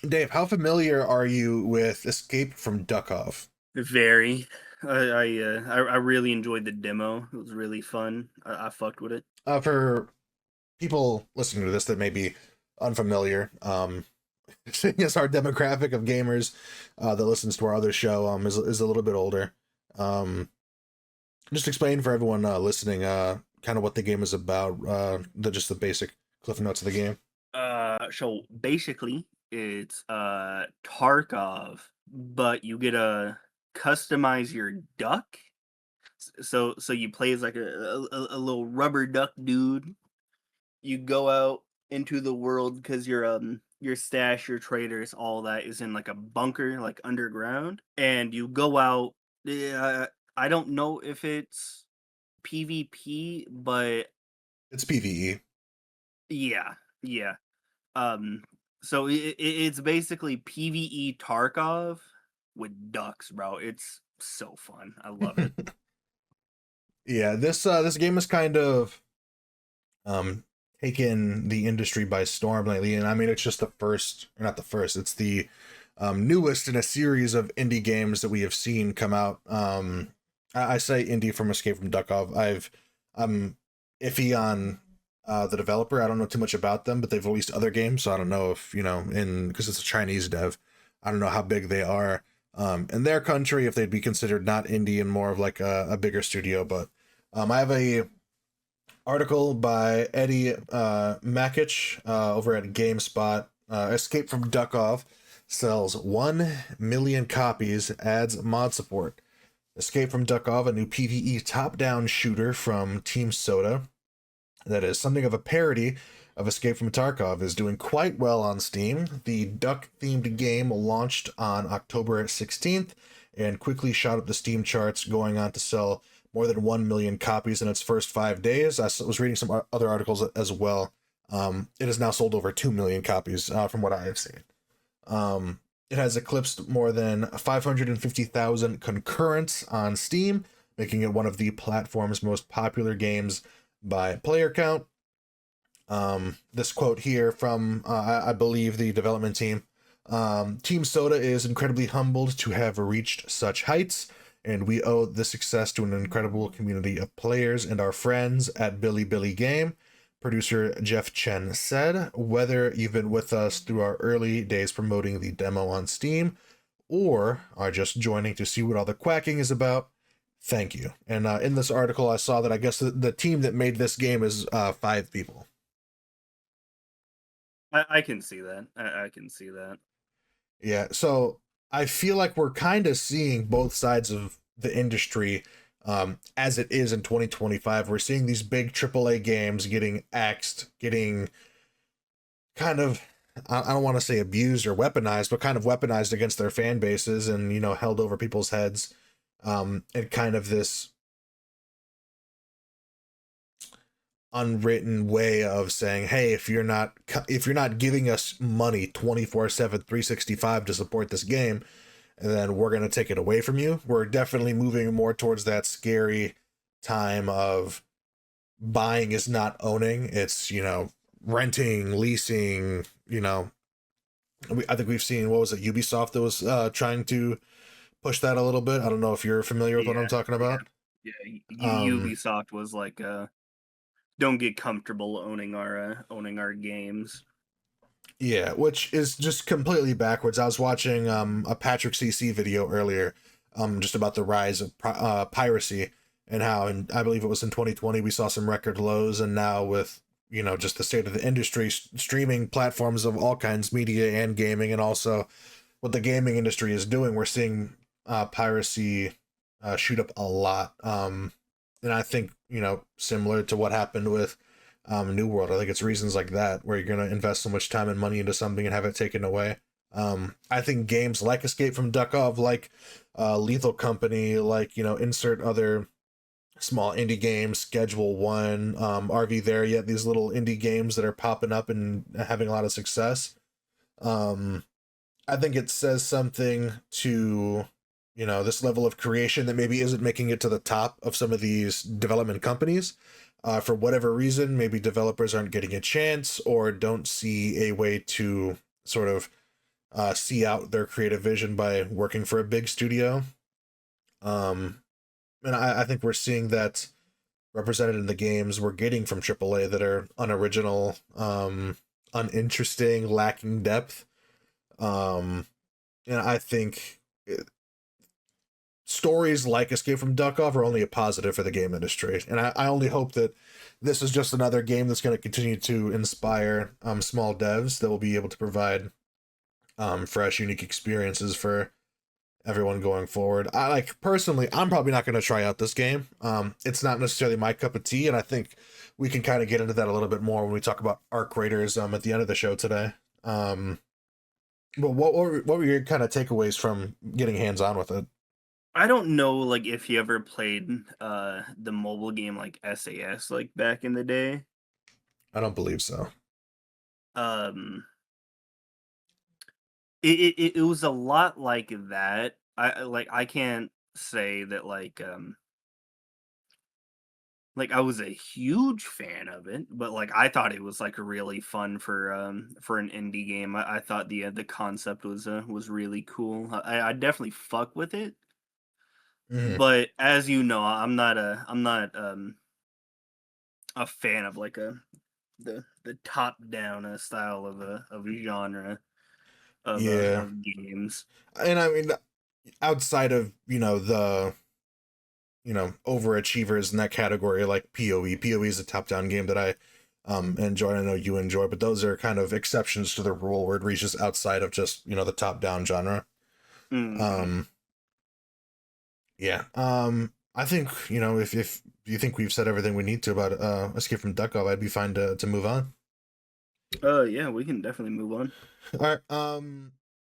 Dave, how familiar are you with Escape from Duckov? Very. I really enjoyed the demo. It was really fun. I fucked with it. For people listening to this that may be unfamiliar, seeing as our demographic of gamers that listens to our other show is a little bit older. Um, just explain for everyone listening kind of what the game is about, the basic cliff notes of the game. So basically, it's Tarkov, but you get to customize your duck. So you play as like a little rubber duck dude. You go out into the world because your stash, your traders, all that is in like a bunker, like underground, and you go out. I don't know if it's PvP, but It's PvE. yeah, yeah. Um, so it's basically PvE Tarkov with ducks, bro. It's so fun. I love it. Yeah, this game is kind of um taken the industry by storm lately, and I mean it's just the first, or not the first, it's the newest in a series of indie games that we have seen come out. I say indie from Escape from Duckov. I'm iffy on the developer. I don't know too much about them, but they've released other games, so I don't know if in because it's a Chinese dev. I don't know how big they are in their country, if they'd be considered not indie and more of like a bigger studio. But I have a article by Eddie Makic over at GameSpot. Escape from Duckov sells 1 million copies, adds mod support. Escape from Duckov, a new PvE top-down shooter from Team Soda that is something of a parody of Escape from Tarkov, is doing quite well on Steam. The duck-themed game launched on October 16th and quickly shot up the Steam charts, going on to sell more than 1 million copies in its first 5 days. I was reading some other articles as well. It has now sold over 2 million copies from what I have seen. It has eclipsed more than 550,000 concurrents on Steam, making it one of the platform's most popular games by player count. This quote here from, I believe, the development team. Team Soda is incredibly humbled to have reached such heights, and we owe this success to an incredible community of players and our friends at Billy Billy Game. Producer Jeff Chen said, whether you've been with us through our early days promoting the demo on Steam, or are just joining to see what all the quacking is about, thank you. And in this article, I saw that I guess the team that made this game is 5 people. I can see that. I can see that. Yeah, so I feel like we're kind of seeing both sides of the industry as it is in 2025. We're seeing these big AAA games getting axed, getting kind of, I don't want to say abused or weaponized, but kind of weaponized against their fan bases and, held over people's heads. And kind of this unwritten way of saying, hey, if you're not giving us money 24/7 365 to support this game, then we're going to take it away from you. We're definitely moving more towards that scary time of buying is not owning. It's, renting, leasing, I think we've seen, what was it, Ubisoft that was trying to push that a little bit. I don't know if you're familiar with what I'm Yeah, talking yeah, about. yeah. Um, Ubisoft was like, don't get comfortable owning our games. yeah, which is just completely backwards. I was watching a Patrick CC video earlier, just about the rise of piracy and how, and I believe it was in 2020, we saw some record lows, and now with just the state of the industry, streaming platforms of all kinds, media and gaming, and also what the gaming industry is doing, we're seeing piracy shoot up a lot. And I think similar to what happened with New World, I think it's reasons like that where you're gonna invest so much time and money into something and have it taken away. I think games like Escape from Duckov, like Lethal Company, like insert other small indie games, Schedule One, RV there yet, these little indie games that are popping up and having a lot of success. Um, I think it says something to, this level of creation that maybe isn't making it to the top of some of these development companies. For whatever reason, maybe developers aren't getting a chance or don't see a way to sort of see out their creative vision by working for a big studio. Um, and I think we're seeing that represented in the games we're getting from AAA that are unoriginal, uninteresting, lacking depth. And I think stories like Escape from Duckov are only a positive for the game industry. And I only hope that this is just another game that's going to continue to inspire small devs that will be able to provide fresh, unique experiences for everyone going forward. I like personally, I'm probably not going to try out this game. It's not necessarily my cup of tea, and I think we can kind of get into that a little bit more when we talk about arc raiders at the end of the show today. But what were your kind of takeaways from getting hands on with it? I don't know, like, if you ever played the mobile game like SAS, like back in the day. I don't believe so. Um, it was a lot like that. I can't say that like I was a huge fan of it, but like I thought it was like really fun for an indie game. I thought the concept was really cool. I definitely fuck with it, Hmm. but as you know, I'm not a fan of like the top down style of a genre Yeah, of games. and I mean, outside of the overachievers in that category like PoE is a top down game that I enjoy. I know you enjoy, but those are kind of exceptions to the rule where it reaches outside of just the top down genre. Hmm. Um, yeah. I think if you think we've said everything we need to about Escape from Duckov, I'd be fine to move on. Yeah, we can definitely move on. All right.